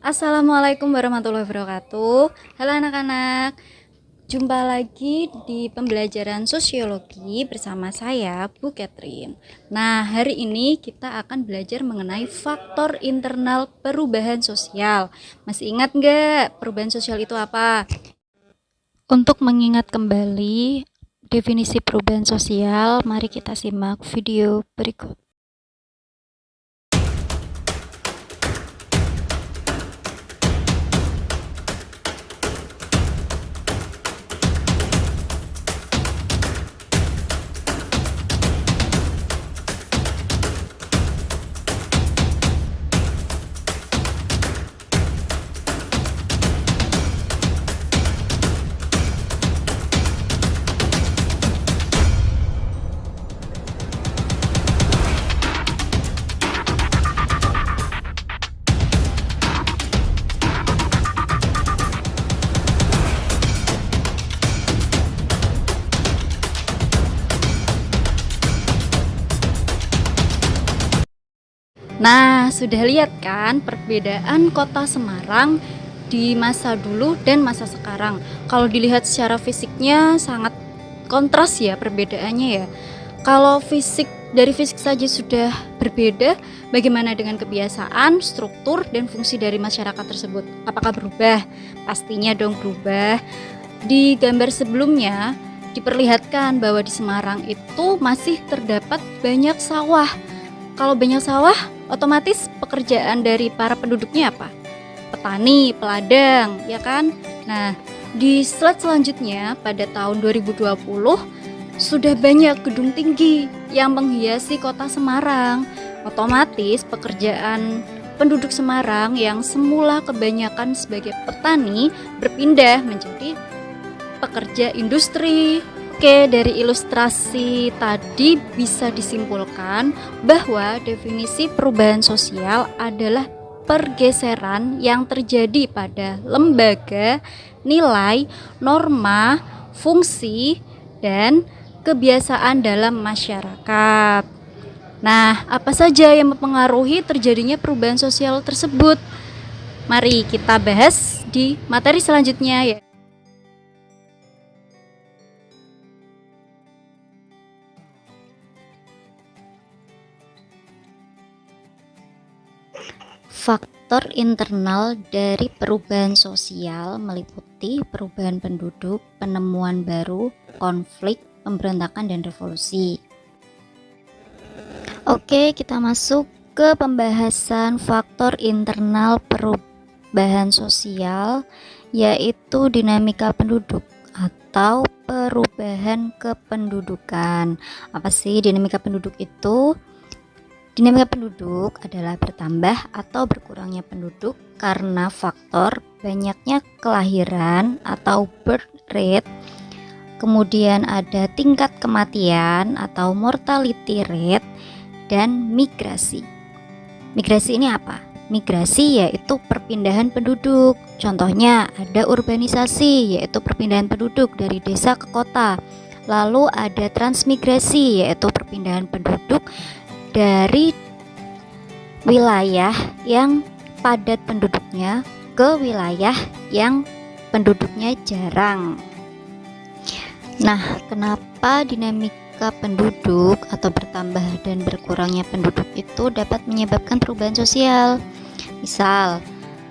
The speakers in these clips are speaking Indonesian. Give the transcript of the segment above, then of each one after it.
Assalamualaikum warahmatullahi wabarakatuh. Halo anak-anak, jumpa lagi di pembelajaran sosiologi bersama saya, Bu Catherine. Nah, hari ini kita akan belajar mengenai faktor internal perubahan sosial. Masih ingat nggak perubahan sosial itu apa? Untuk mengingat kembali definisi perubahan sosial, mari kita simak video berikut. Nah, sudah lihat kan perbedaan kota Semarang di masa dulu dan masa sekarang. Kalau dilihat secara fisiknya sangat kontras ya perbedaannya ya. Kalau dari fisik saja sudah berbeda, bagaimana dengan kebiasaan, struktur, dan fungsi dari masyarakat tersebut? Apakah berubah? Pastinya dong berubah. Di gambar sebelumnya diperlihatkan bahwa di Semarang itu masih terdapat banyak sawah. Kalau banyak sawah, otomatis pekerjaan dari para penduduknya apa? Petani, peladang, ya kan? Nah, di slide selanjutnya pada tahun 2020 sudah banyak gedung tinggi yang menghiasi kota Semarang. Otomatis pekerjaan penduduk Semarang yang semula kebanyakan sebagai petani berpindah menjadi pekerja industri. Oke, dari ilustrasi tadi bisa disimpulkan bahwa definisi perubahan sosial adalah pergeseran yang terjadi pada lembaga, nilai, norma, fungsi, dan kebiasaan dalam masyarakat. Nah, apa saja yang mempengaruhi terjadinya perubahan sosial tersebut? Mari kita bahas di materi selanjutnya ya. Faktor internal dari perubahan sosial meliputi perubahan penduduk, penemuan baru, konflik, pemberontakan, dan revolusi. Oke, kita masuk ke pembahasan faktor internal perubahan sosial, yaitu dinamika penduduk atau perubahan kependudukan. Apa sih dinamika penduduk itu? Dinamika penduduk adalah bertambah atau berkurangnya penduduk karena faktor banyaknya kelahiran atau birth rate, kemudian ada tingkat kematian atau mortality rate, dan migrasi. Migrasi ini apa? Migrasi yaitu perpindahan penduduk. Contohnya ada urbanisasi yaitu perpindahan penduduk dari desa ke kota. Lalu ada transmigrasi yaitu perpindahan penduduk dari wilayah yang padat penduduknya ke wilayah yang penduduknya jarang. Nah, kenapa dinamika penduduk atau bertambah dan berkurangnya penduduk itu dapat menyebabkan perubahan sosial? Misal,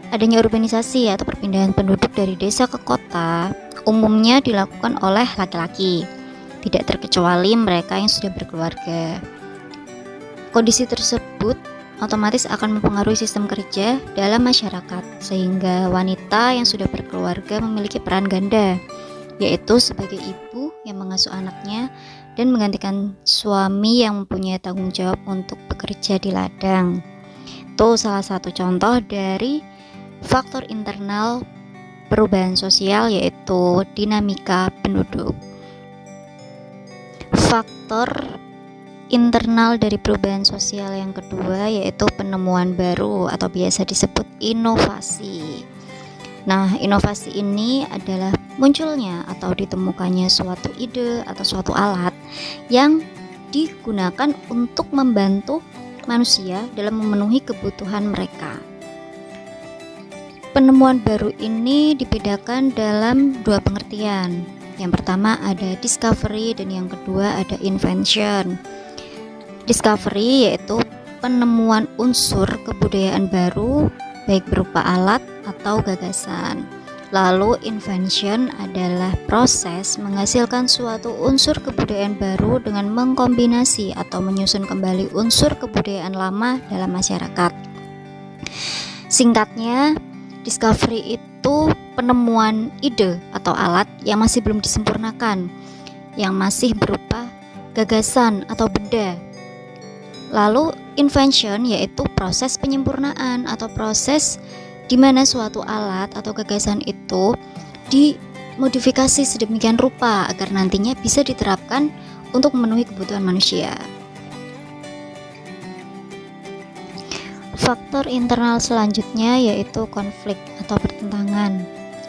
adanya urbanisasi atau perpindahan penduduk dari desa ke kota umumnya dilakukan oleh laki-laki, tidak terkecuali mereka yang sudah berkeluarga. Kondisi tersebut otomatis akan mempengaruhi sistem kerja dalam masyarakat, sehingga wanita yang sudah berkeluarga memiliki peran ganda, yaitu sebagai ibu yang mengasuh anaknya dan menggantikan suami yang mempunyai tanggung jawab untuk bekerja di ladang. Itu salah satu contoh dari faktor internal perubahan sosial, yaitu dinamika penduduk. Faktor internal dari perubahan sosial yang kedua yaitu penemuan baru atau biasa disebut inovasi. Nah, inovasi ini adalah munculnya atau ditemukannya suatu ide atau suatu alat yang digunakan untuk membantu manusia dalam memenuhi kebutuhan mereka. Penemuan baru ini dibedakan dalam dua pengertian. Yang pertama ada discovery dan yang kedua ada invention. Discovery yaitu penemuan unsur kebudayaan baru baik berupa alat atau gagasan. Lalu invention adalah proses menghasilkan suatu unsur kebudayaan baru dengan mengkombinasi atau menyusun kembali unsur kebudayaan lama dalam masyarakat. Singkatnya, discovery itu penemuan ide atau alat yang masih belum disempurnakan, yang masih berupa gagasan atau benda. Lalu invention yaitu proses penyempurnaan atau proses di mana suatu alat atau gagasan itu dimodifikasi sedemikian rupa agar nantinya bisa diterapkan untuk memenuhi kebutuhan manusia. Faktor internal selanjutnya yaitu konflik atau pertentangan.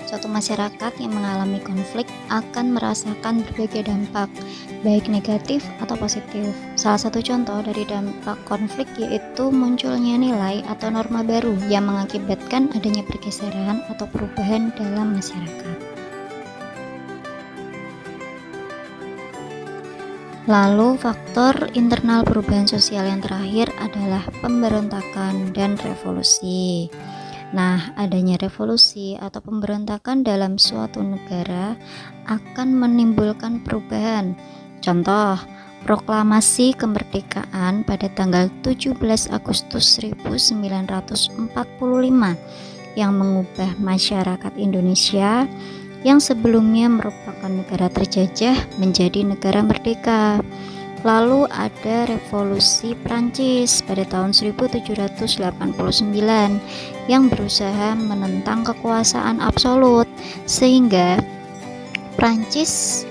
Suatu masyarakat yang mengalami konflik akan merasakan berbagai dampak, baik negatif atau positif. Salah satu contoh dari dampak konflik yaitu munculnya nilai atau norma baru yang mengakibatkan adanya pergeseran atau perubahan dalam masyarakat. Lalu faktor internal perubahan sosial yang terakhir adalah pemberontakan dan revolusi. Nah, adanya revolusi atau pemberontakan dalam suatu negara akan menimbulkan perubahan. Contoh, proklamasi kemerdekaan pada tanggal 17 Agustus 1945 yang mengubah masyarakat Indonesia yang sebelumnya merupakan negara terjajah menjadi negara merdeka. Lalu ada revolusi Prancis pada tahun 1789 yang berusaha menentang kekuasaan absolut, sehingga Prancis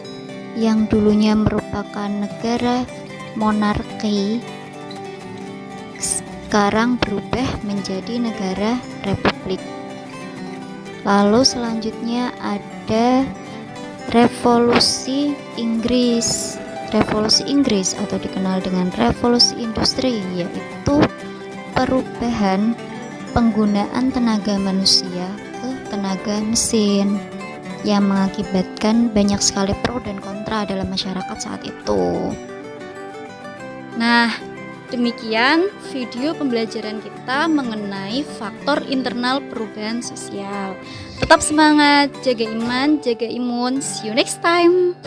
yang dulunya merupakan negara monarki sekarang berubah menjadi negara republik. Lalu selanjutnya ada revolusi Inggris. Revolusi Inggris atau dikenal dengan revolusi industri yaitu perubahan penggunaan tenaga manusia ke tenaga mesin yang mengakibatkan banyak sekali pro dan kontra dalam masyarakat saat itu. Nah, demikian video pembelajaran kita mengenai faktor internal perubahan sosial. Tetap semangat, jaga iman, jaga imun. See you next time.